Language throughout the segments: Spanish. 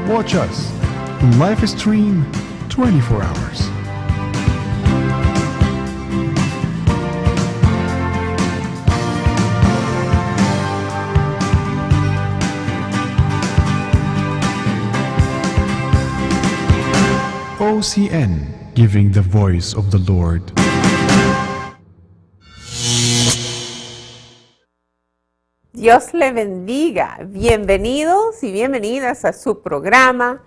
Watch us live stream 24 hours. OCN, giving the voice of the Lord. Dios le bendiga. Bienvenidos y bienvenidas a su programa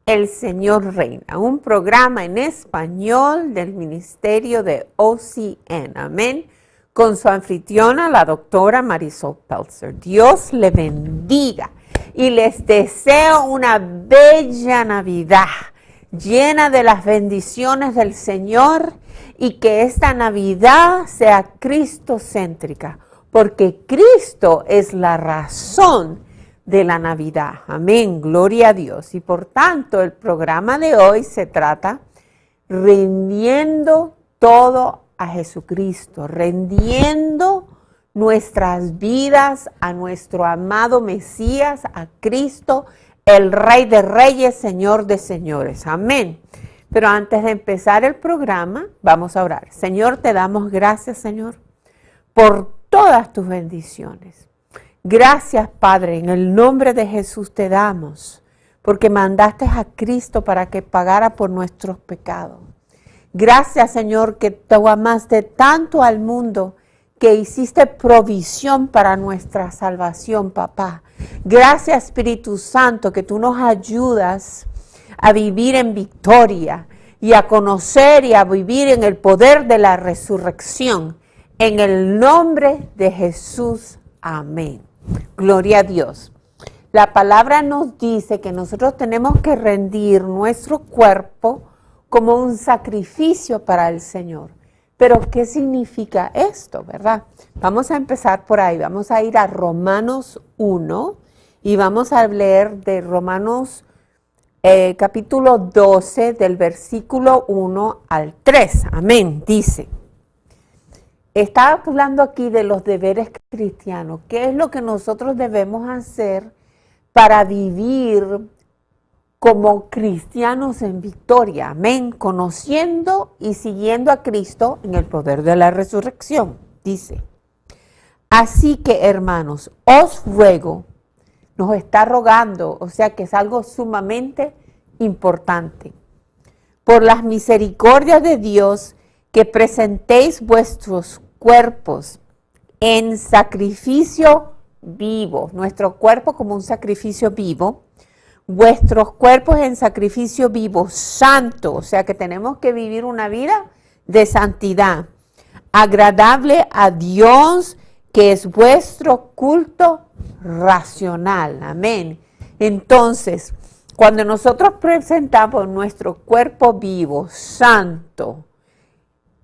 El Señor Reina, un programa en español del Ministerio de OCN. Amén. Con su anfitriona, la doctora Marisol Pelzer. Dios le bendiga y les deseo una bella Navidad llena de las bendiciones del Señor y que esta Navidad sea cristocéntrica, porque Cristo es la razón de la Navidad. Amén, gloria a Dios. Y por tanto, el programa de hoy se trata rendiendo todo a Jesucristo, rendiendo nuestras vidas a nuestro amado Mesías, a Cristo, el Rey de Reyes, Señor de Señores. Amén. Pero antes de empezar el programa, vamos a orar. Señor, te damos gracias, Señor, por todas tus bendiciones. Gracias, Padre, en el nombre de Jesús te damos, porque mandaste a Cristo para que pagara por nuestros pecados. Gracias, Señor, que tú amaste tanto al mundo que hiciste provisión para nuestra salvación, papá. Gracias, Espíritu Santo, que tú nos ayudas a vivir en victoria y a conocer y a vivir en el poder de la resurrección. En el nombre de Jesús, amén. Gloria a Dios. La palabra nos dice que nosotros tenemos que rendir nuestro cuerpo como un sacrificio para el Señor. Pero, ¿qué significa esto, verdad? Vamos a empezar por ahí. Vamos a ir a Romanos 1 y vamos a leer de Romanos capítulo 12, del versículo 1 al 3. Amén. Dice, está hablando aquí de los deberes cristianos. ¿Qué es lo que nosotros debemos hacer para vivir como cristianos en victoria? Amén. Conociendo y siguiendo a Cristo en el poder de la resurrección. Dice, así que, hermanos, os ruego, nos está rogando, o sea que es algo sumamente importante, por las misericordias de Dios, que presentéis vuestros cuerpos en sacrificio vivo, nuestro cuerpo como un sacrificio vivo, vuestros cuerpos en sacrificio vivo, santo, o sea que tenemos que vivir una vida de santidad, agradable a Dios, que es vuestro culto racional. Amén. Entonces, cuando nosotros presentamos nuestro cuerpo vivo, santo,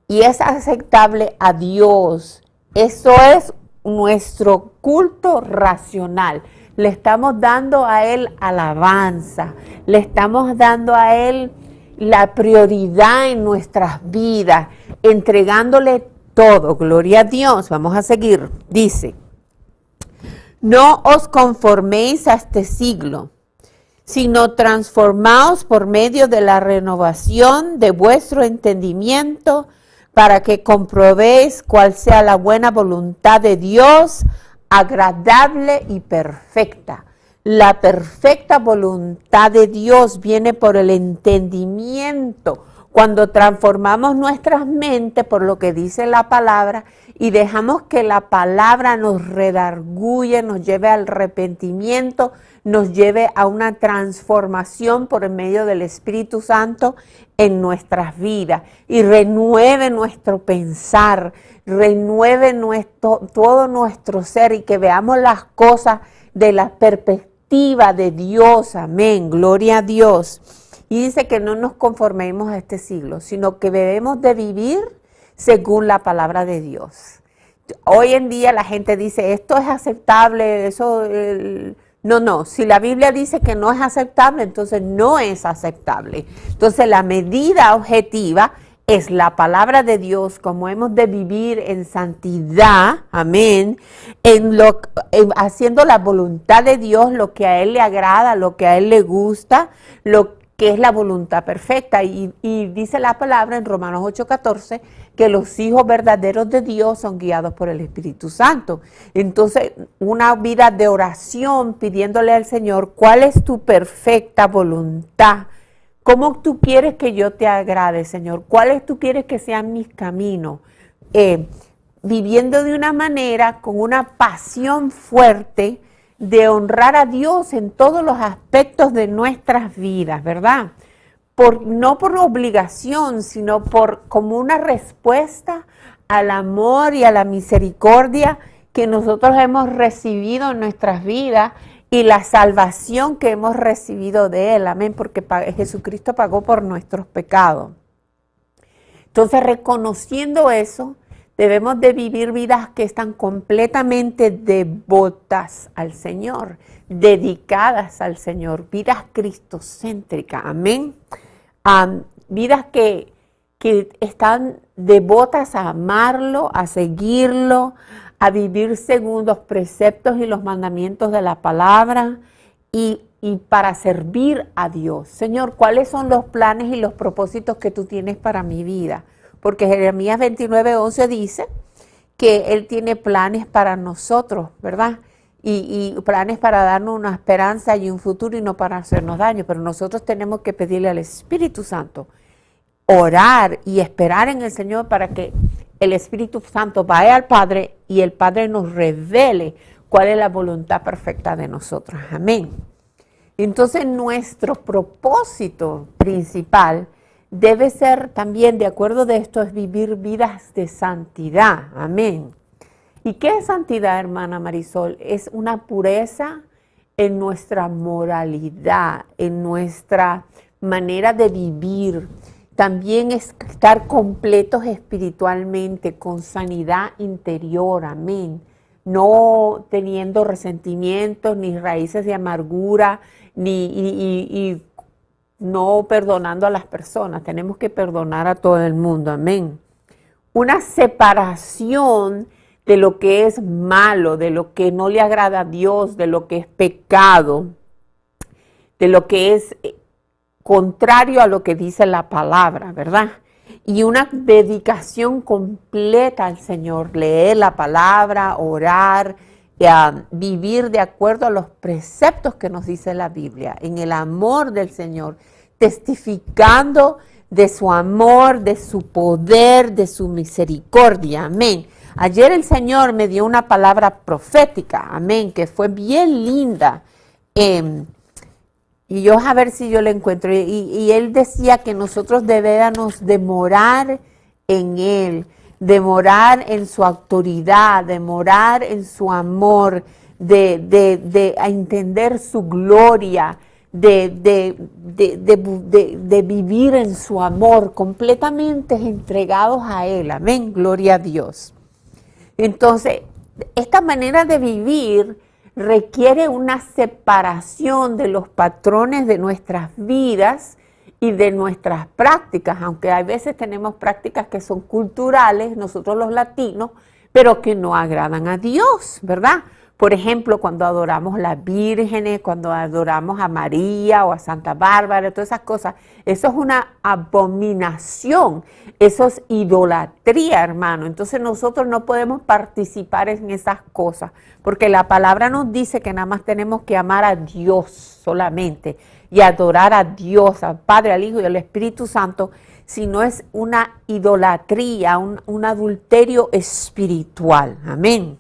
y es aceptable a Dios, eso es nuestro culto racional. Le estamos dando a Él alabanza, le estamos dando a Él la prioridad en nuestras vidas, entregándole todo. Gloria a Dios. Vamos a seguir. Dice, no os conforméis a este siglo, sino transformaos por medio de la renovación de vuestro entendimiento, para que comprobéis cuál sea la buena voluntad de Dios, agradable y perfecta. La perfecta voluntad de Dios viene por el entendimiento. Cuando transformamos nuestras mentes por lo que dice la palabra y dejamos que la palabra nos redarguye, nos lleve al arrepentimiento, nos lleve a una transformación por el medio del Espíritu Santo en nuestras vidas y renueve nuestro pensar, renueve todo nuestro ser y que veamos las cosas de la perspectiva de Dios. Amén, gloria a Dios. Y dice que no nos conformemos a este siglo, sino que debemos de vivir según la palabra de Dios. Hoy en día la gente dice, esto es aceptable, eso... No, si la Biblia dice que no es aceptable, entonces no es aceptable. Entonces la medida objetiva es la palabra de Dios, cómo hemos de vivir en santidad, amén, haciendo la voluntad de Dios, lo que a Él le agrada, lo que a Él le gusta, lo que es la voluntad perfecta. Y dice la palabra en Romanos 8:14 que los hijos verdaderos de Dios son guiados por el Espíritu Santo. Entonces, una vida de oración pidiéndole al Señor, ¿cuál es tu perfecta voluntad? ¿Cómo tú quieres que yo te agrade, Señor? ¿Cuáles tú quieres que sean mis caminos? Viviendo de una manera, con una pasión fuerte de honrar a Dios en todos los aspectos de nuestras vidas, ¿verdad? No por obligación, sino como una respuesta al amor y a la misericordia que nosotros hemos recibido en nuestras vidas y la salvación que hemos recibido de Él, amén, porque Jesucristo pagó por nuestros pecados. Entonces, reconociendo eso, debemos de vivir vidas que están completamente devotas al Señor, dedicadas al Señor, vidas cristocéntricas, amén. Vidas que están devotas a amarlo, a seguirlo, a vivir según los preceptos y los mandamientos de la palabra y para servir a Dios. Señor, ¿cuáles son los planes y los propósitos que tú tienes para mi vida? Porque Jeremías 29:11 dice que Él tiene planes para nosotros, ¿verdad? Y planes para darnos una esperanza y un futuro y no para hacernos daño. Pero nosotros tenemos que pedirle al Espíritu Santo, orar y esperar en el Señor para que el Espíritu Santo vaya al Padre y el Padre nos revele cuál es la voluntad perfecta de nosotros. Amén. Entonces, nuestro propósito principal debe ser también, de acuerdo de esto, es vivir vidas de santidad. Amén. ¿Y qué es santidad, hermana Marisol? Es una pureza en nuestra moralidad, en nuestra manera de vivir. También es estar completos espiritualmente, con sanidad interior, amén. No teniendo resentimientos, ni raíces de amargura, y no perdonando a las personas. Tenemos que perdonar a todo el mundo, amén. Una separación de lo que es malo, de lo que no le agrada a Dios, de lo que es pecado, de lo que es contrario a lo que dice la palabra, ¿verdad? Y una dedicación completa al Señor, leer la palabra, orar, vivir de acuerdo a los preceptos que nos dice la Biblia, en el amor del Señor, testificando de su amor, de su poder, de su misericordia, amén. Ayer el Señor me dio una palabra profética, amén, que fue bien linda. Y yo a ver si yo la encuentro. Y Él decía que nosotros debíamos demorar en Él, demorar en su autoridad, demorar en su amor, de entender su gloria, de vivir en su amor, completamente entregados a Él. Amén, gloria a Dios. Entonces, esta manera de vivir requiere una separación de los patrones de nuestras vidas y de nuestras prácticas, aunque a veces tenemos prácticas que son culturales, nosotros los latinos, pero que no agradan a Dios, ¿verdad? Por ejemplo, cuando adoramos a las vírgenes, cuando adoramos a María o a Santa Bárbara, todas esas cosas, eso es una abominación, eso es idolatría, hermano. Entonces nosotros no podemos participar en esas cosas, porque la palabra nos dice que nada más tenemos que amar a Dios solamente y adorar a Dios, al Padre, al Hijo y al Espíritu Santo, si no es una idolatría, un adulterio espiritual. Amén.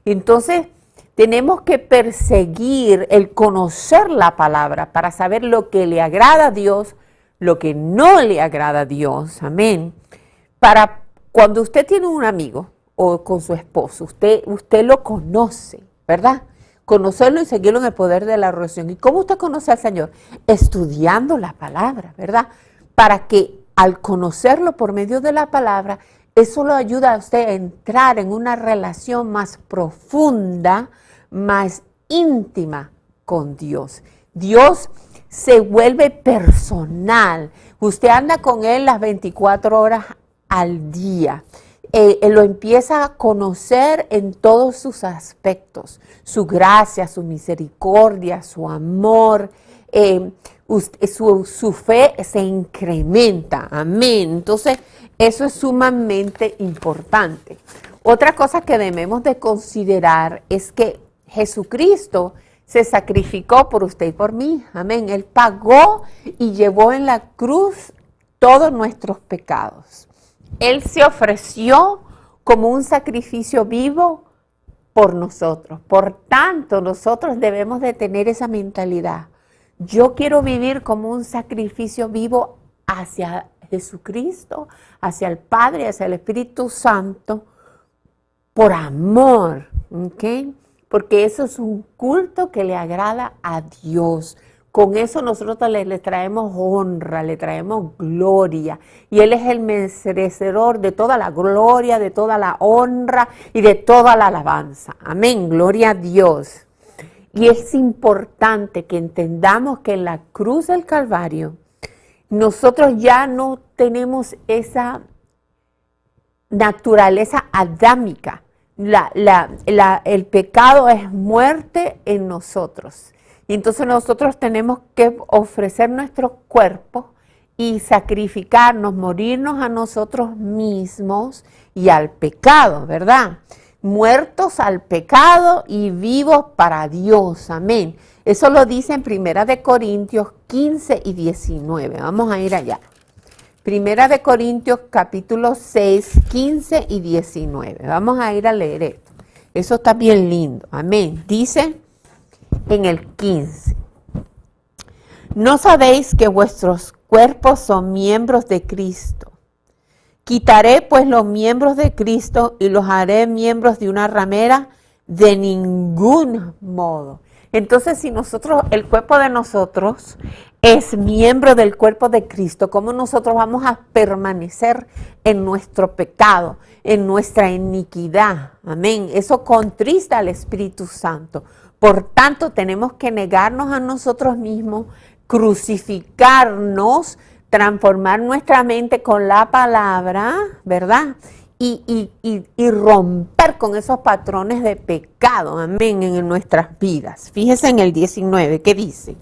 Entonces, tenemos que perseguir el conocer la palabra para saber lo que le agrada a Dios, lo que no le agrada a Dios. Amén. Para cuando usted tiene un amigo o con su esposo, usted lo conoce, ¿verdad? Conocerlo y seguirlo en el poder de la oración. ¿Y cómo usted conoce al Señor? Estudiando la palabra, ¿verdad? Para que al conocerlo por medio de la palabra, eso lo ayuda a usted a entrar en una relación más profunda, más íntima con Dios. Dios se vuelve personal. Usted anda con Él las 24 horas al día. Lo empieza a conocer en todos sus aspectos, su gracia, su misericordia, su amor, su fe se incrementa, amén. Entonces, eso es sumamente importante. Otra cosa que debemos de considerar es que Jesucristo se sacrificó por usted y por mí, amén. Él pagó y llevó en la cruz todos nuestros pecados. Él se ofreció como un sacrificio vivo por nosotros. Por tanto, nosotros debemos de tener esa mentalidad. Yo quiero vivir como un sacrificio vivo hacia Jesucristo, hacia el Padre, hacia el Espíritu Santo, por amor, ¿ok? Porque eso es un culto que le agrada a Dios. Con eso nosotros le traemos honra, le traemos gloria. Y Él es el merecedor de toda la gloria, de toda la honra y de toda la alabanza. Amén, gloria a Dios. Y es importante que entendamos que en la cruz del Calvario nosotros ya no tenemos esa naturaleza adámica. El pecado es muerte en nosotros. Y entonces nosotros tenemos que ofrecer nuestro cuerpo y sacrificarnos, morirnos a nosotros mismos y al pecado, ¿verdad? Muertos al pecado y vivos para Dios, amén. Eso lo dice en 1 Corintios 15 y 19. Vamos a ir allá. 1 Corintios capítulo 6, 15 y 19. Vamos a ir a leer esto. Eso está bien lindo. Amén. Dice en el 15. ¿No sabéis que vuestros cuerpos son miembros de Cristo? Quitaré pues los miembros de Cristo y los haré miembros de una ramera, de ningún modo. Entonces, si nosotros, el cuerpo de nosotros es miembro del cuerpo de Cristo, ¿cómo nosotros vamos a permanecer en nuestro pecado, en nuestra iniquidad? Amén. Eso contrista al Espíritu Santo. Por tanto, tenemos que negarnos a nosotros mismos, crucificarnos, transformar nuestra mente con la palabra, ¿verdad? Y romper con esos patrones de pecado, amén, en nuestras vidas. Fíjese en el 19, ¿qué dice?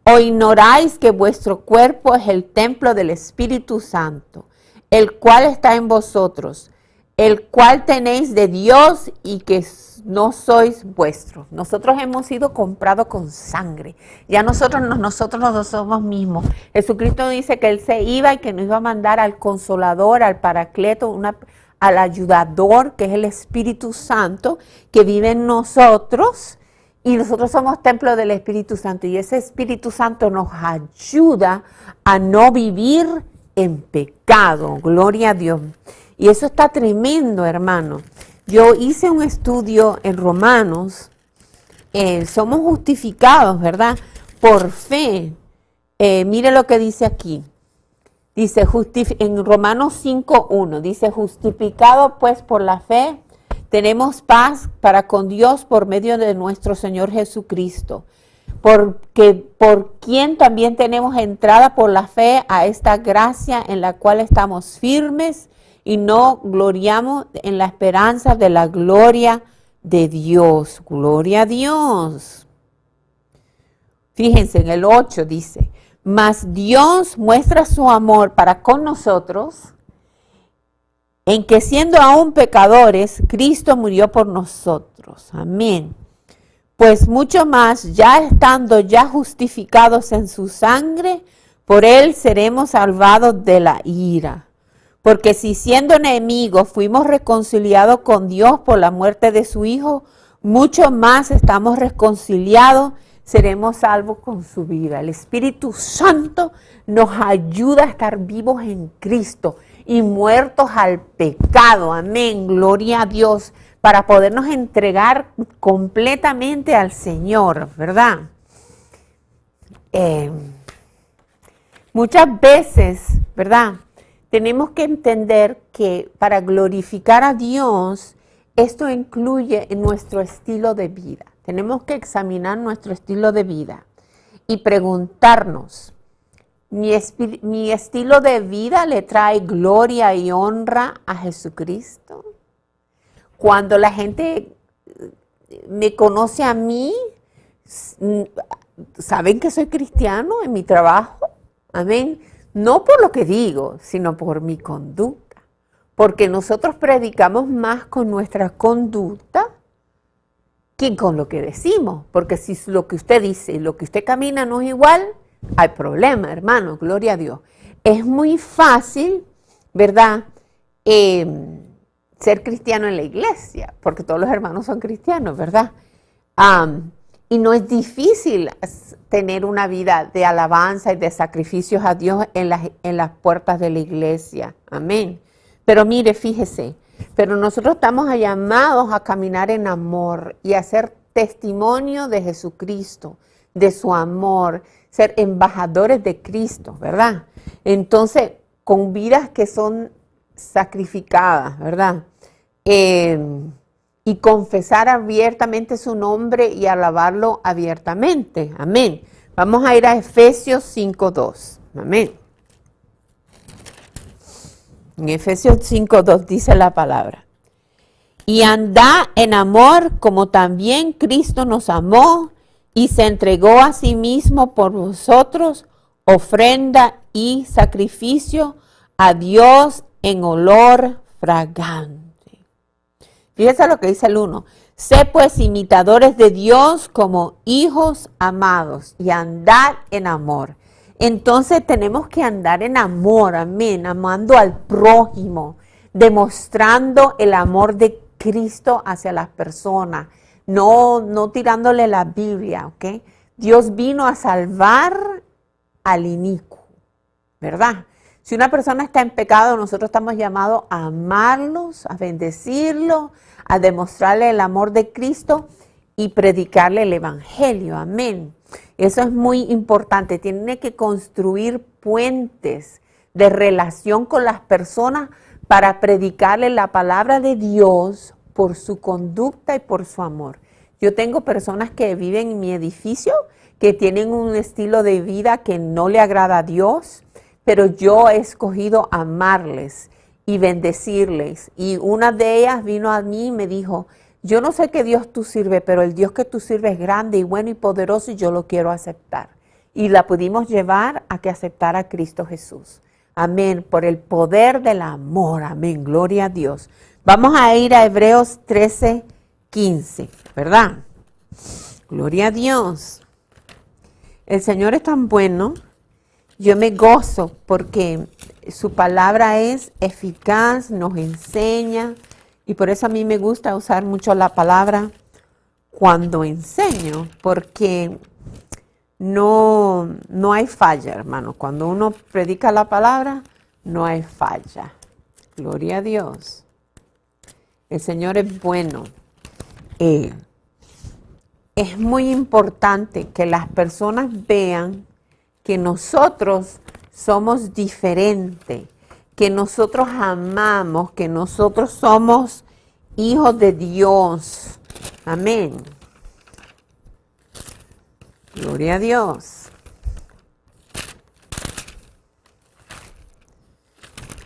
¿O ignoráis que vuestro cuerpo es el templo del Espíritu Santo, el cual está en vosotros, el cual tenéis de Dios y que no sois vuestros? Nosotros hemos sido comprados con sangre. Ya nosotros no somos mismos. Jesucristo dice que Él se iba y que nos iba a mandar al Consolador, al Paracleto, al Ayudador, que es el Espíritu Santo, que vive en nosotros. Y nosotros somos templo del Espíritu Santo. Y ese Espíritu Santo nos ayuda a no vivir en pecado. Gloria a Dios. Y eso está tremendo, hermano. Yo hice un estudio en Romanos. Somos justificados, ¿verdad? Por fe. Mire lo que dice aquí. Dice, en Romanos 5:1, dice, justificado pues por la fe, tenemos paz para con Dios por medio de nuestro Señor Jesucristo, porque por quien también tenemos entrada por la fe a esta gracia en la cual estamos firmes y no gloriamos en la esperanza de la gloria de Dios. Gloria a Dios. Fíjense, en el 8 dice, mas Dios muestra su amor para con nosotros, en que siendo aún pecadores, Cristo murió por nosotros. Amén. Pues mucho más, ya estando ya justificados en su sangre, por Él seremos salvados de la ira. Porque si siendo enemigos fuimos reconciliados con Dios por la muerte de su Hijo, mucho más estamos reconciliados, seremos salvos con su vida. El Espíritu Santo nos ayuda a estar vivos en Cristo y muertos al pecado. Amén, gloria a Dios, para podernos entregar completamente al Señor, ¿verdad? Muchas veces, ¿verdad? Tenemos que entender que para glorificar a Dios, esto incluye nuestro estilo de vida. Tenemos que examinar nuestro estilo de vida y preguntarnos, mi estilo de vida le trae gloria y honra a Jesucristo. Cuando la gente me conoce a mí, saben que soy cristiano en mi trabajo. Amén. No por lo que digo, sino por mi conducta. Porque nosotros predicamos más con nuestra conducta que con lo que decimos. Porque si lo que usted dice y lo que usted camina no es igual, hay problema, hermano, gloria a Dios. Es muy fácil, ¿verdad?, ser cristiano en la iglesia, porque todos los hermanos son cristianos, ¿verdad? Y no es difícil tener una vida de alabanza y de sacrificios a Dios en las puertas de la iglesia. Amén. Pero mire, fíjese, pero nosotros estamos llamados a caminar en amor y a ser testimonio de Jesucristo, de su amor, ser embajadores de Cristo, ¿verdad? Entonces, con vidas que son sacrificadas, ¿verdad? Y confesar abiertamente su nombre y alabarlo abiertamente. Amén. Vamos a ir a Efesios 5:2. Amén. En Efesios 5:2 dice la palabra: y andad en amor como también Cristo nos amó y se entregó a sí mismo por vosotros, ofrenda y sacrificio a Dios en olor fragante. Fíjese lo que dice el 1. Sé pues imitadores de Dios como hijos amados y andad en amor. Entonces tenemos que andar en amor, amén, amando al prójimo, demostrando el amor de Cristo hacia las personas, no tirándole la Biblia, ¿ok? Dios vino a salvar al inicuo, ¿verdad? Si una persona está en pecado, nosotros estamos llamados a amarlos, a bendecirlos, a demostrarle el amor de Cristo y predicarle el evangelio, amén. Eso es muy importante, tiene que construir puentes de relación con las personas para predicarle la palabra de Dios por su conducta y por su amor. Yo tengo personas que viven en mi edificio, que tienen un estilo de vida que no le agrada a Dios, pero yo he escogido amarles y bendecirles. Y una de ellas vino a mí y me dijo: yo no sé qué Dios tú sirves, pero el Dios que tú sirves es grande y bueno y poderoso y yo lo quiero aceptar. Y la pudimos llevar a que aceptara a Cristo Jesús. Amén, por el poder del amor. Amén, gloria a Dios. Vamos a ir a Hebreos 13:15, ¿verdad? Gloria a Dios. El Señor es tan bueno. Yo me gozo porque su palabra es eficaz, nos enseña, y por eso a mí me gusta usar mucho la palabra cuando enseño, porque no hay falla, hermano. Cuando uno predica la palabra, no hay falla. Gloria a Dios. El Señor es bueno. Es muy importante que las personas vean que nosotros somos diferentes, que nosotros amamos, que nosotros somos hijos de Dios. Amén. Gloria a Dios.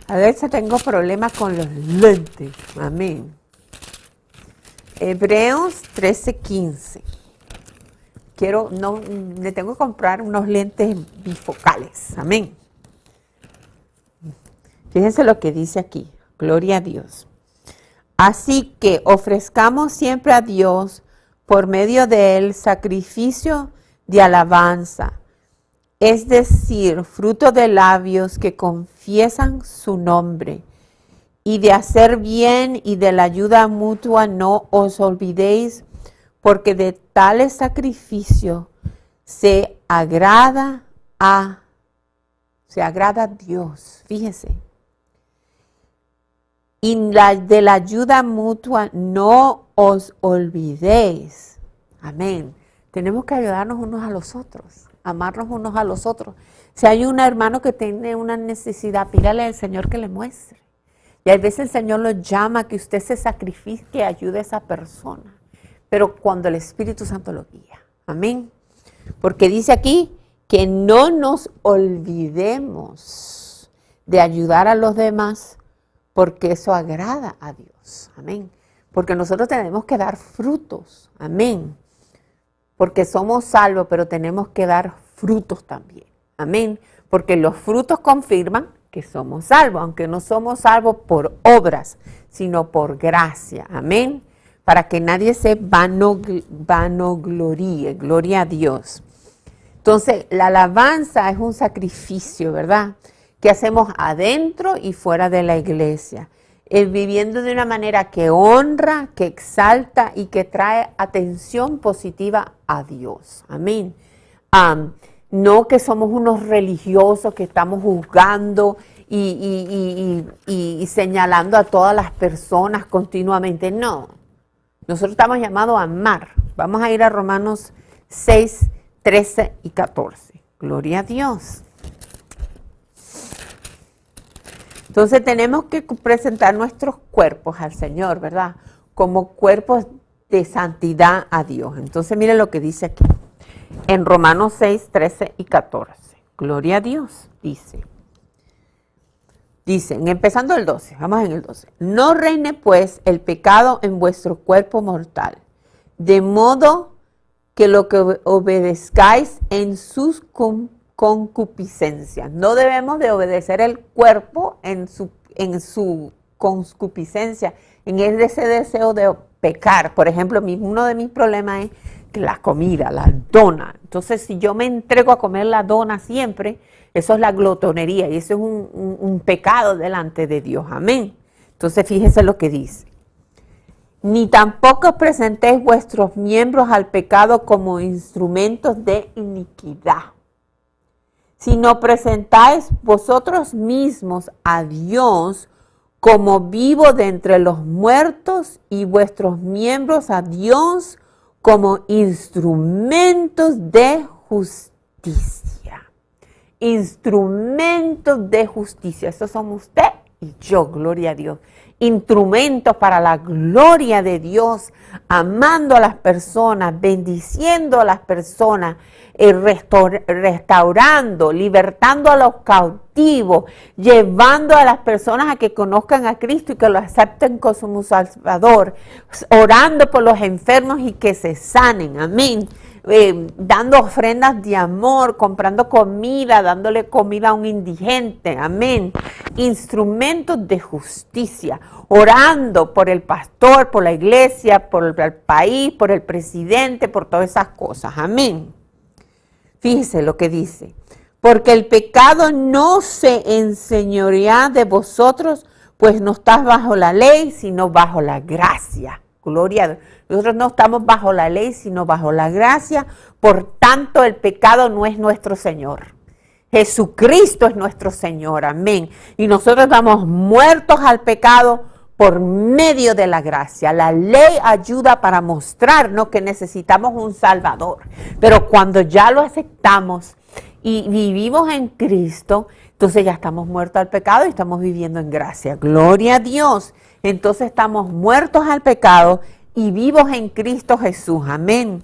A veces tengo problemas con los lentes. Amén. Hebreos 13:15. Le tengo que comprar unos lentes bifocales. Amén. Fíjense lo que dice aquí. Gloria a Dios. Así que ofrezcamos siempre a Dios por medio de él sacrificio de alabanza, es decir, fruto de labios que confiesan su nombre. Y de hacer bien y de la ayuda mutua no os olvidéis, porque de tales sacrificios se agrada a Dios. Fíjese. Y de la ayuda mutua no os olvidéis. Amén. Tenemos que ayudarnos unos a los otros, amarnos unos a los otros. Si hay un hermano que tiene una necesidad, pídale al Señor que le muestre. Y a veces el Señor lo llama a que usted se sacrifique y ayude a esa persona. Pero cuando el Espíritu Santo lo guía. Amén. Porque dice aquí, que no nos olvidemos de ayudar a los demás, porque eso agrada a Dios. Amén. Porque nosotros tenemos que dar frutos. Amén. Porque somos salvos, pero tenemos que dar frutos también. Amén. Porque los frutos confirman que somos salvos, aunque no somos salvos por obras, sino por gracia. Amén. Para que nadie se vanogloríe. Gloria a Dios. Entonces, la alabanza es un sacrificio, ¿verdad? Que hacemos adentro y fuera de la iglesia. Viviendo de una manera que honra, que exalta y que trae atención positiva a Dios. Amén. No que somos unos religiosos que estamos juzgando y señalando a todas las personas continuamente. No. Nosotros estamos llamados a amar. Vamos a ir a Romanos 6, 13 y 14. Gloria a Dios. Entonces tenemos que presentar nuestros cuerpos al Señor, ¿verdad? Como cuerpos de santidad a Dios. Entonces miren lo que dice aquí. En Romanos 6, 13 y 14. Gloria a Dios, dice. Dicen, empezando el 12, vamos en el 12. No reine pues el pecado en vuestro cuerpo mortal, de modo que lo que obedezcáis en sus concupiscencias. No debemos de obedecer el cuerpo en su concupiscencia, en ese deseo de pecar. Por ejemplo, uno de mis problemas es que la comida, la dona. Entonces, si yo me entrego a comer la dona siempre, eso es la glotonería y eso es un pecado delante de Dios. Amén. Entonces, fíjense lo que dice. Ni tampoco presentéis vuestros miembros al pecado como instrumentos de iniquidad, sino presentáis vosotros mismos a Dios como vivo de entre los muertos y vuestros miembros a Dios como instrumentos de justicia. Instrumentos de justicia. Eso somos usted y yo, gloria a Dios. Instrumentos para la gloria de Dios, amando a las personas, bendiciendo a las personas, restaurando, libertando a los cautivos, llevando a las personas a que conozcan a Cristo y que lo acepten como Salvador, orando por los enfermos y que se sanen, amén. Dando ofrendas de amor, comprando comida, dándole comida a un indigente, amén. Instrumentos de justicia, orando por el pastor, por la iglesia, por el país, por el presidente, por todas esas cosas, amén. Fíjese lo que dice, porque el pecado no se enseñorea de vosotros, pues no estás bajo la ley, sino bajo la gracia. Gloria a Dios. Nosotros no estamos bajo la ley, sino bajo la gracia. Por tanto, el pecado no es nuestro Señor. Jesucristo es nuestro Señor. Amén. Y nosotros estamos muertos al pecado por medio de la gracia. La ley ayuda para mostrarnos que necesitamos un Salvador. Pero cuando ya lo aceptamos y vivimos en Cristo, entonces ya estamos muertos al pecado y estamos viviendo en gracia. Gloria a Dios. Entonces estamos muertos al pecado y vivos en Cristo Jesús. Amén.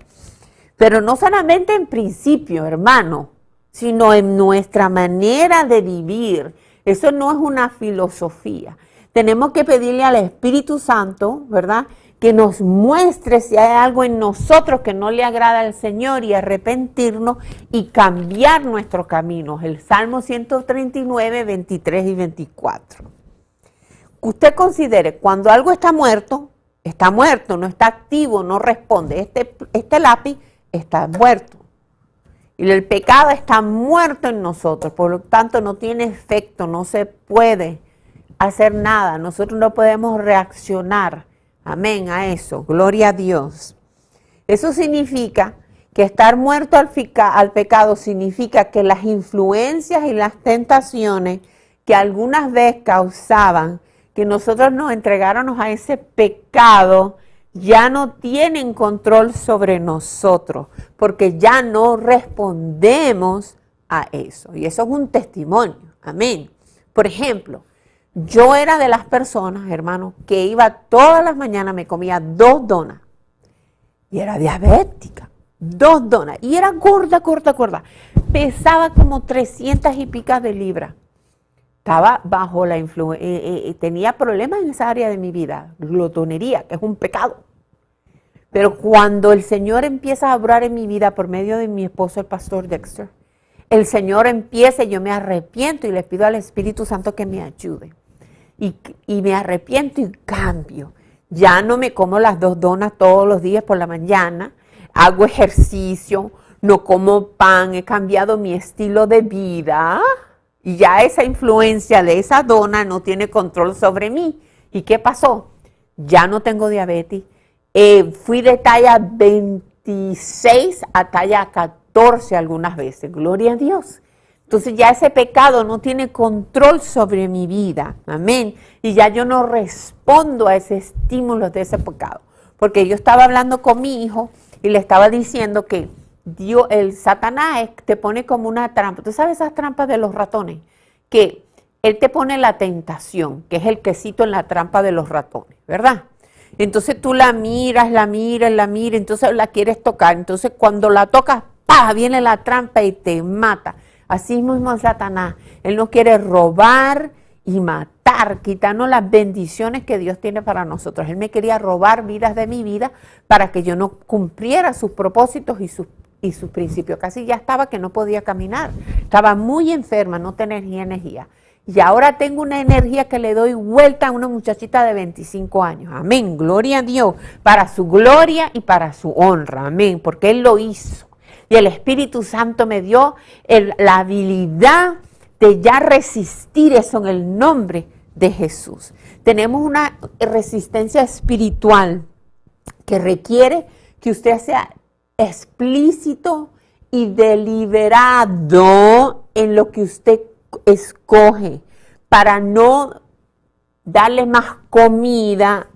Pero no solamente en principio, hermano, sino en nuestra manera de vivir. Eso no es una filosofía. Tenemos que pedirle al Espíritu Santo, ¿verdad?, que nos muestre si hay algo en nosotros que no le agrada al Señor y arrepentirnos y cambiar nuestros caminos. El Salmo 139, 23 y 24. Usted considere, cuando algo está muerto, no está activo, no responde. Este lápiz está muerto. Y el pecado está muerto en nosotros, por lo tanto no tiene efecto, no se puede hacer nada. Nosotros no podemos reaccionar, amén, a eso. Gloria a Dios. Eso significa que estar muerto al pecado significa que las influencias y las tentaciones que algunas veces causaban que nosotros nos entregáramos a ese pecado, ya no tienen control sobre nosotros, porque ya no respondemos a eso. Y eso es un testimonio, amén. Por ejemplo, yo era de las personas, hermano, que iba todas las mañanas, me comía 2 donas, y era diabética, 2 donas. Y era gorda, gorda, gorda. Pesaba como 300 y picas de libras. Estaba bajo la influencia, tenía problemas en esa área de mi vida, glotonería, que es un pecado. Pero cuando el Señor empieza a obrar en mi vida por medio de mi esposo, el pastor Dexter, el Señor empieza y yo me arrepiento y le pido al Espíritu Santo que me ayude. Y me arrepiento y cambio. Ya no me como las 2 donas todos los días por la mañana, hago ejercicio, no como pan, he cambiado mi estilo de vida. Y ya esa influencia de esa dona no tiene control sobre mí. ¿Y qué pasó? Ya no tengo diabetes. Fui de talla 26 a talla 14 algunas veces. Gloria a Dios. Entonces ya ese pecado no tiene control sobre mi vida. Amén. Y ya yo no respondo a ese estímulo de ese pecado. Porque yo estaba hablando con mi hijo y le estaba diciendo que Dios, el Satanás te pone como una trampa. ¿Tú sabes esas trampas de los ratones? Que él te pone la tentación, que es el quesito en la trampa de los ratones, ¿verdad? Entonces tú la miras, entonces la quieres tocar. Entonces cuando la tocas, ¡pah!, viene la trampa y te mata. Así mismo es Satanás. Él nos quiere robar y matar, quitarnos las bendiciones que Dios tiene para nosotros. Él me quería robar vidas de mi vida para que yo no cumpliera sus propósitos y sus principios. Casi ya estaba que no podía caminar. Estaba muy enferma, no tenía energía. Y ahora tengo una energía que le doy vuelta a una muchachita de 25 años. Amén. Gloria a Dios. Para su gloria y para su honra. Amén. Porque Él lo hizo. Y el Espíritu Santo me dio la habilidad de ya resistir eso en el nombre de Jesús. Tenemos una resistencia espiritual que requiere que usted sea explícito y deliberado en lo que usted escoge para no darle más comida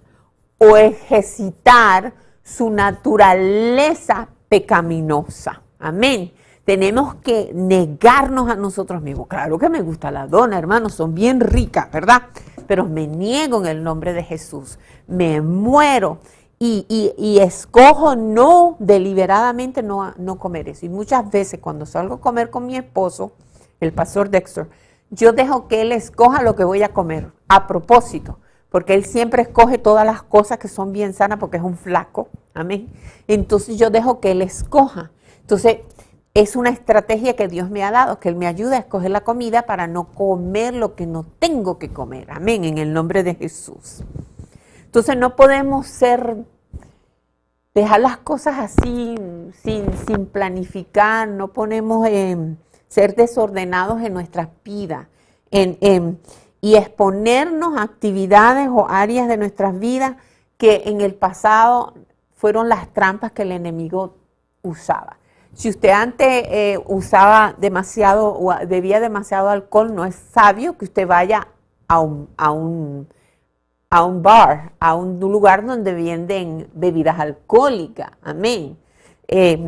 o ejercitar su naturaleza pecaminosa. Amén. Tenemos que negarnos a nosotros mismos. Claro que me gusta la dona, hermanos, son bien ricas, ¿verdad? Pero me niego en el nombre de Jesús. Me muero y escojo no deliberadamente no comer eso. Y muchas veces cuando salgo a comer con mi esposo, el pastor Dexter, yo dejo que él escoja lo que voy a comer a propósito, porque él siempre escoge todas las cosas que son bien sanas porque es un flaco. Amén. Entonces yo dejo que él escoja. Entonces es una estrategia que Dios me ha dado, que Él me ayuda a escoger la comida para no comer lo que no tengo que comer. Amén, en el nombre de Jesús. Entonces no podemos dejar las cosas así sin planificar, no podemos ser desordenados en nuestras vidas y exponernos a actividades o áreas de nuestras vidas que en el pasado fueron las trampas que el enemigo usaba. Si usted antes usaba demasiado o bebía demasiado alcohol, no es sabio que usted vaya a un bar, a un lugar donde venden bebidas alcohólicas. Amén.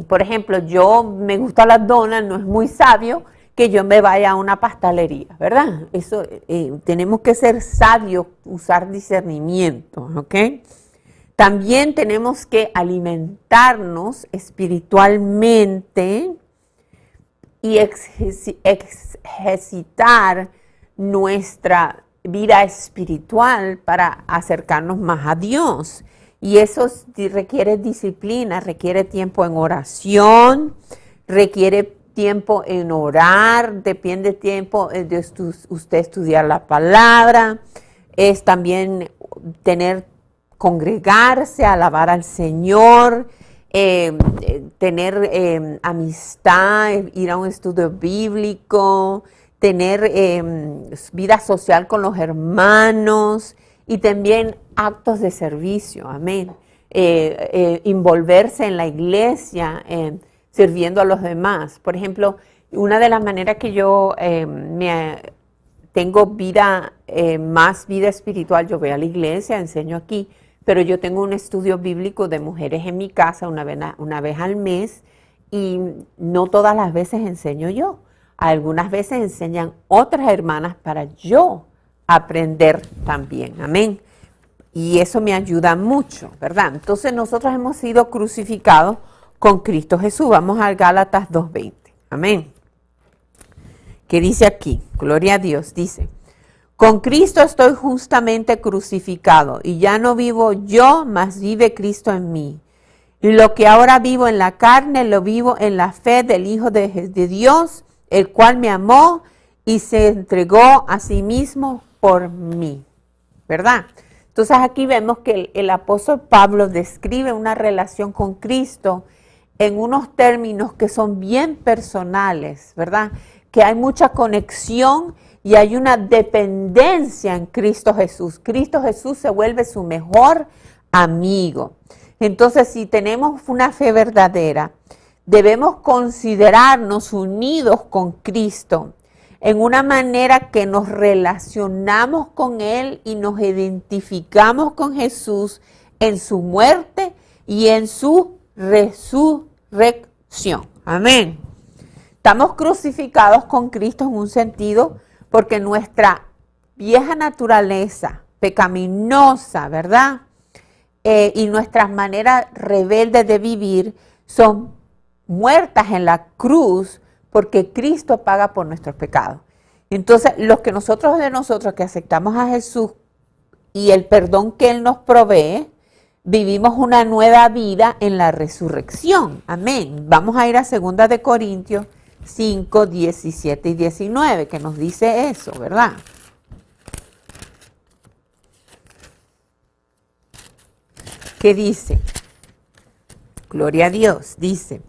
Por ejemplo, yo me gusta las donas, no es muy sabio que yo me vaya a una pastelería, ¿verdad? Eso tenemos que ser sabios, usar discernimiento, ¿ok? También tenemos que alimentarnos espiritualmente y ejercitar nuestra vida espiritual para acercarnos más a Dios. Y eso requiere disciplina, requiere tiempo en oración, requiere tiempo en orar, depende tiempo de usted estudiar la palabra, es también congregarse, alabar al Señor, tener amistad, ir a un estudio bíblico, tener vida social con los hermanos y también actos de servicio, amén. Envolverse en la iglesia, sirviendo a los demás. Por ejemplo, una de las maneras que yo tengo más vida espiritual, yo voy a la iglesia, enseño aquí, pero yo tengo un estudio bíblico de mujeres en mi casa una vez al mes y no todas las veces enseño yo. Algunas veces enseñan otras hermanas para yo aprender también. Amén. Y eso me ayuda mucho, ¿verdad? Entonces nosotros hemos sido crucificados con Cristo Jesús. Vamos al Gálatas 2:20. Amén. ¿Qué dice aquí? Gloria a Dios. Dice, con Cristo estoy justamente crucificado y ya no vivo yo, mas vive Cristo en mí. Y lo que ahora vivo en la carne, lo vivo en la fe del Hijo de Dios, el cual me amó y se entregó a sí mismo por mí. ¿Verdad? Entonces aquí vemos que el apóstol Pablo describe una relación con Cristo en unos términos que son bien personales, ¿verdad? Que hay mucha conexión y hay una dependencia en Cristo Jesús. Cristo Jesús se vuelve su mejor amigo. Entonces, si tenemos una fe verdadera, debemos considerarnos unidos con Cristo en una manera que nos relacionamos con Él y nos identificamos con Jesús en su muerte y en su resurrección. Amén. Estamos crucificados con Cristo en un sentido porque nuestra vieja naturaleza pecaminosa, ¿verdad? Y nuestras maneras rebeldes de vivir son muertas en la cruz porque Cristo paga por nuestros pecados. Entonces, nosotros que aceptamos a Jesús y el perdón que Él nos provee, vivimos una nueva vida en la resurrección. Amén. Vamos a ir a 2 de Corintios 5, 17 y 19, que nos dice eso, ¿verdad? ¿Qué dice? Gloria a Dios, dice,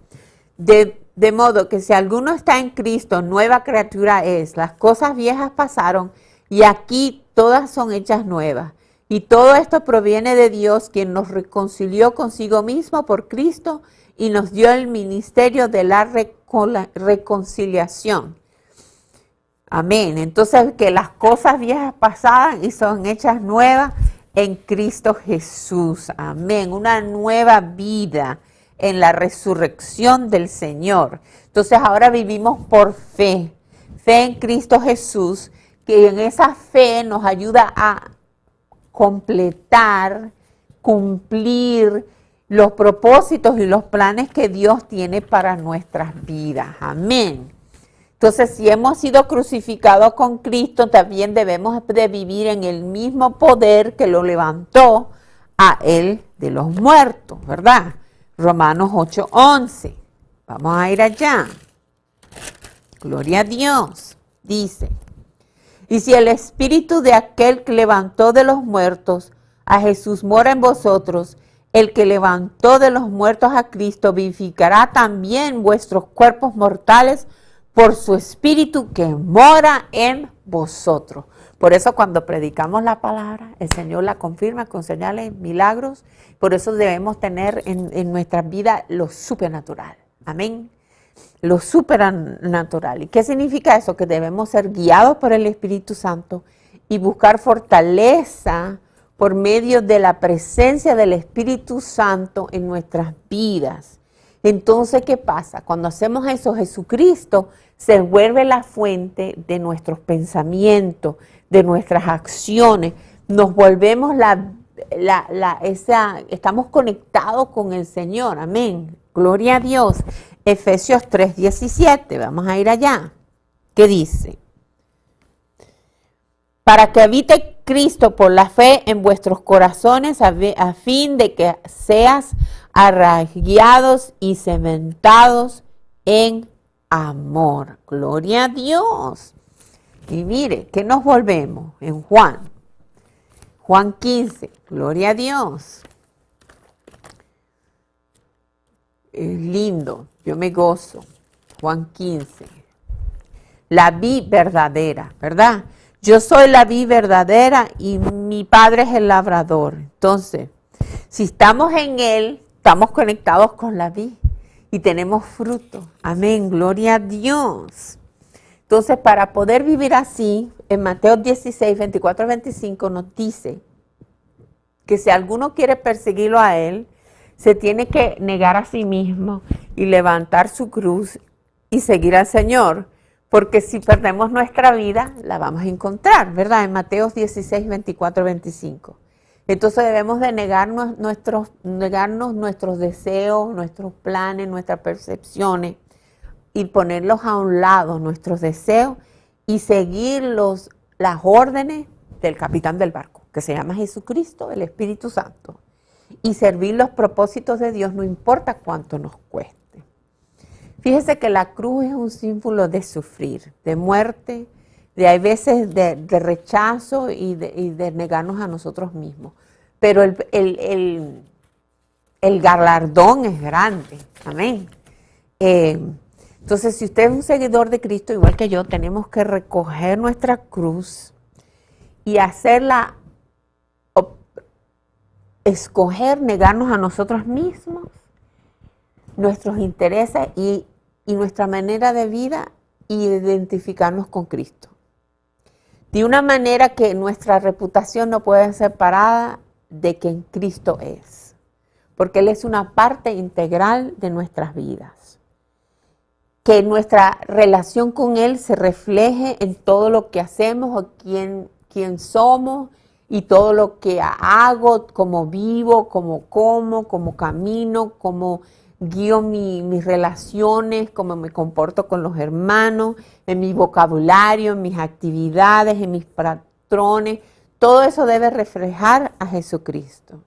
de modo que si alguno está en Cristo, nueva criatura es, las cosas viejas pasaron y aquí todas son hechas nuevas. Y todo esto proviene de Dios, quien nos reconcilió consigo mismo por Cristo y nos dio el ministerio de la reconciliación. Amén. Entonces, que las cosas viejas pasaban y son hechas nuevas en Cristo Jesús. Amén. Una nueva vida en la resurrección del Señor. Entonces, ahora vivimos por fe. Fe en Cristo Jesús, que en esa fe nos ayuda a completar, cumplir los propósitos y los planes que Dios tiene para nuestras vidas. Amén. Entonces, si hemos sido crucificados con Cristo, también debemos de vivir en el mismo poder que lo levantó a Él de los muertos, ¿verdad? Romanos 8:11. Vamos a ir allá. Gloria a Dios. Dice, y si el espíritu de aquel que levantó de los muertos a Jesús mora en vosotros, el que levantó de los muertos a Cristo vivificará también vuestros cuerpos mortales por su espíritu que mora en vosotros. Por eso cuando predicamos la palabra, el Señor la confirma con señales, milagros. Por eso debemos tener en nuestras vidas lo supernatural. Amén. Lo supernatural. ¿Y qué significa eso? Que debemos ser guiados por el Espíritu Santo y buscar fortaleza por medio de la presencia del Espíritu Santo en nuestras vidas. Entonces, ¿qué pasa? Cuando hacemos eso, Jesucristo se vuelve la fuente de nuestros pensamientos, de nuestras acciones. Nos volvemos estamos conectados con el Señor. Amén. Gloria a Dios. Efesios 3:17. Vamos a ir allá. ¿Qué dice? Para que habite Cristo por la fe en vuestros corazones, a fin de que seas arraigados y cementados en amor. Gloria a Dios. Y mire, ¿qué nos volvemos? En Juan 15. Gloria a Dios. Es lindo, yo me gozo. Juan 15. La vid verdadera, ¿verdad? Yo soy la vid verdadera y mi Padre es el labrador. Entonces, si estamos en Él, estamos conectados con la vid y tenemos fruto. Amén, gloria a Dios. Entonces, para poder vivir así, en Mateo 16, 24 25 nos dice que si alguno quiere perseguirlo a Él, se tiene que negar a sí mismo y levantar su cruz y seguir al Señor. Porque si perdemos nuestra vida, la vamos a encontrar, ¿verdad? En Mateo 16, 24, 25. Entonces debemos de negarnos nuestros deseos, nuestros planes, nuestras percepciones y ponerlos a un lado, nuestros deseos, y seguir las órdenes del capitán del barco, que se llama Jesucristo, el Espíritu Santo, y servir los propósitos de Dios no importa cuánto nos cueste. Fíjese que la cruz es un símbolo de sufrir, de muerte, hay veces de rechazo y de negarnos a nosotros mismos. Pero el galardón es grande. Amén. Entonces, si usted es un seguidor de Cristo, igual que yo, tenemos que recoger nuestra cruz y hacerla, escoger, negarnos a nosotros mismos, nuestros intereses y nuestra manera de vida y identificarnos con Cristo. De una manera que nuestra reputación no puede ser separada de quien Cristo es, porque Él es una parte integral de nuestras vidas. Que nuestra relación con Él se refleje en todo lo que hacemos o quién somos y todo lo que hago, cómo vivo, cómo como, cómo camino, cómo guío mis relaciones, cómo me comporto con los hermanos, en mi vocabulario, en mis actividades, en mis patrones. Todo eso debe reflejar a Jesucristo.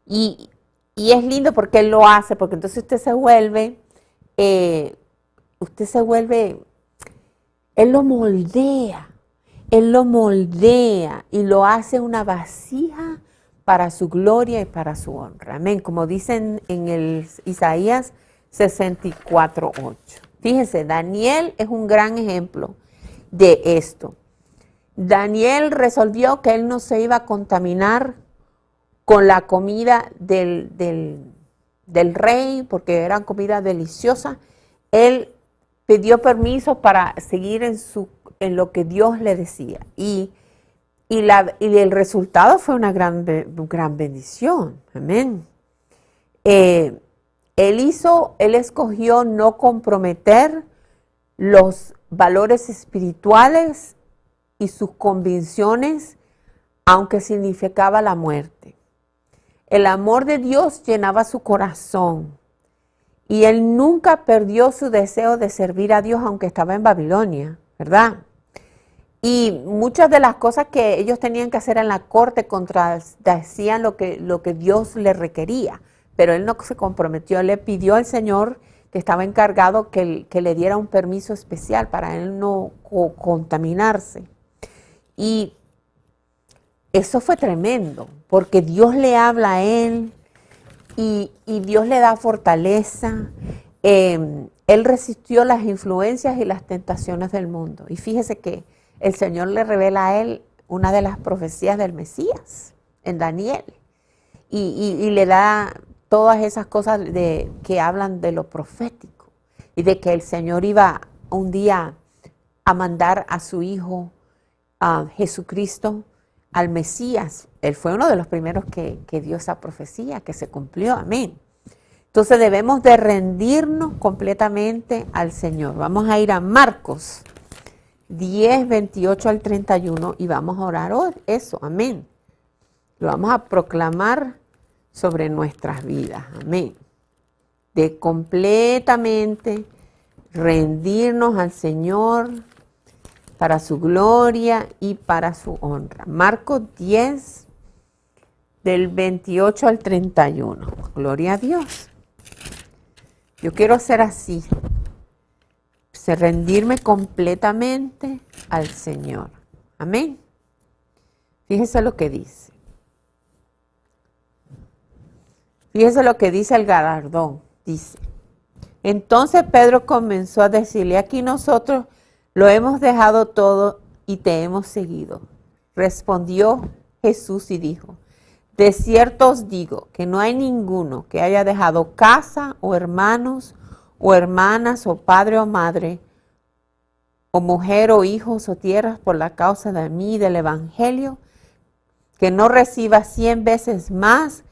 Y es lindo porque Él lo hace, porque entonces usted se vuelve, Él lo moldea y lo hace una vasija para su gloria y para su honra. Amén. Como dicen en el Isaías 64:8. Fíjense, Daniel es un gran ejemplo de esto. Daniel resolvió que él no se iba a contaminar con la comida del rey, porque era comida deliciosa. Él pidió permiso para seguir en lo que Dios le decía. Y el resultado fue una gran bendición. Amén. Él escogió no comprometer los valores espirituales y sus convicciones, aunque significaba la muerte. El amor de Dios llenaba su corazón y él nunca perdió su deseo de servir a Dios, aunque estaba en Babilonia, ¿verdad? Y muchas de las cosas que ellos tenían que hacer en la corte contradecían lo que Dios le requería, pero él no se comprometió, le pidió al Señor que estaba encargado que le diera un permiso especial para él no contaminarse. Y eso fue tremendo, porque Dios le habla a él y Dios le da fortaleza. Él resistió las influencias y las tentaciones del mundo. Y fíjese que el Señor le revela a él una de las profecías del Mesías en Daniel. Y le da todas esas cosas que hablan de lo profético y de que el Señor iba un día a mandar a su Hijo, a Jesucristo, al Mesías. Él fue uno de los primeros que dio esa profecía, que se cumplió. Amén. Entonces debemos de rendirnos completamente al Señor. Vamos a ir a Marcos 10, 28 al 31 y vamos a orar hoy eso. Amén. Lo vamos a proclamar sobre nuestras vidas. Amén. De completamente rendirnos al Señor para su gloria y para su honra. Marcos 10, del 28 al 31. Gloria a Dios. Yo quiero ser así. Rendirme completamente al Señor. Amén. Fíjese lo que dice. Fíjese lo que dice el galardón. Dice, entonces Pedro comenzó a decirle, aquí nosotros lo hemos dejado todo y te hemos seguido. Respondió Jesús y dijo, de cierto os digo que no hay ninguno que haya dejado casa o hermanos o hermanas o padre o madre o mujer o hijos o tierras por la causa de mí y del Evangelio, que no reciba 100 veces más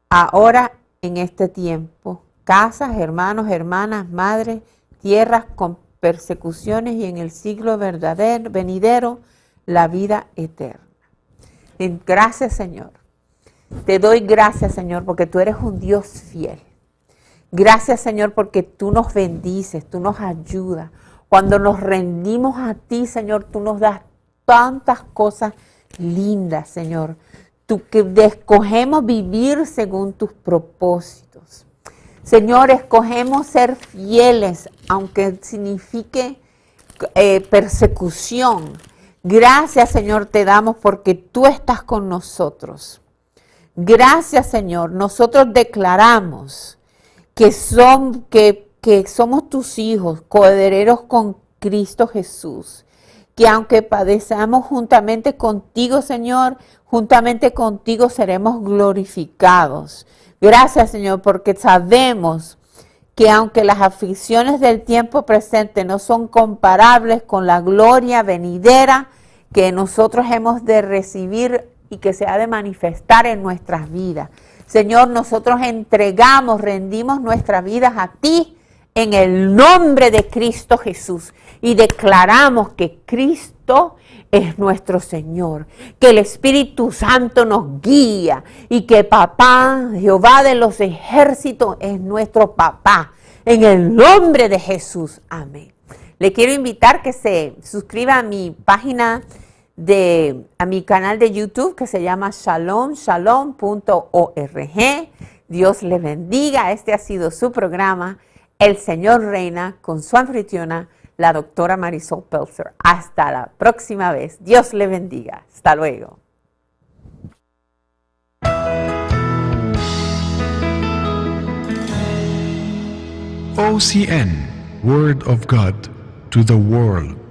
ahora en este tiempo, casas, hermanos, hermanas, madres, tierras con persecuciones y en el siglo venidero la vida eterna. Gracias, Señor, Te doy gracias, Señor, porque tú eres un Dios fiel. Gracias, Señor, porque tú nos bendices, tú nos ayudas. Cuando nos rendimos a ti, Señor, tú nos das tantas cosas lindas, Señor. Tú que escogemos vivir según tus propósitos. Señor, escogemos ser fieles, aunque signifique persecución. Gracias, Señor, te damos porque tú estás con nosotros. Gracias, Señor. Nosotros declaramos que somos tus hijos, coherederos con Cristo Jesús. Que aunque padezcamos juntamente contigo, Señor, juntamente contigo seremos glorificados. Gracias, Señor, porque sabemos que aunque las aflicciones del tiempo presente no son comparables con la gloria venidera que nosotros hemos de recibir y que se ha de manifestar en nuestras vidas. Señor, nosotros rendimos nuestras vidas a ti en el nombre de Cristo Jesús y declaramos que Cristo es nuestro Señor, que el Espíritu Santo nos guía y que Papá, Jehová de los ejércitos, es nuestro Papá. En el nombre de Jesús. Amén. Le quiero invitar que se suscriba a mi página a mi canal de YouTube que se llama shalomshalom.org. Dios le bendiga. Este ha sido su programa, El Señor Reina, con su anfitriona, la doctora Marisol Pelzer. Hasta la próxima vez. Dios le bendiga. Hasta luego. OCN, Word of God to the World.